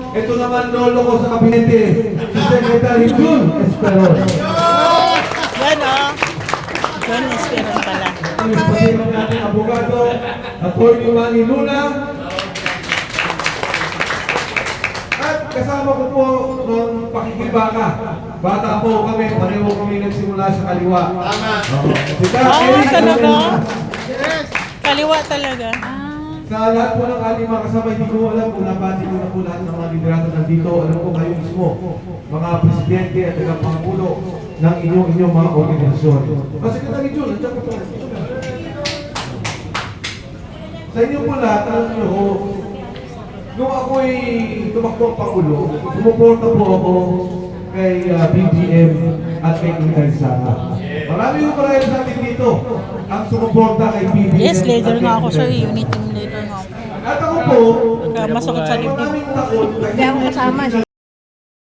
Ito naman lolo ko sa kabinete, si Secretary Jun Esperon. Yan o. Jun Esperon pala. Ang pasilang natin abogado, Atty. Manny Luna. At kasama ko po ng pakikibaka. Bata po kami, pareho kami nagsimula sa kaliwa. Talaga? Kaliwa talaga. Sa lahat po ng ating mga kasama, hindi ko alam kung nabati ko na po lahat ng mga liderato nandito. Alam ko kayo mismo, mga presidente at tagapangulo ng inyong mga organisasyon. Secretary Jun, nandiyan ko po. Sa inyo po lahat, alam nyo, nung ako'y tumakbo ang Pangulo, sumuporta po ako kay BBM at kay Inday Sara. Marami ko pala sa atin dito ang sumuporta kay BBM. Yes, leader nga ako sir. Unit team leader nga ako. At ako po, Masakit sa dibdib. maraming taon, Hindi ako kasama.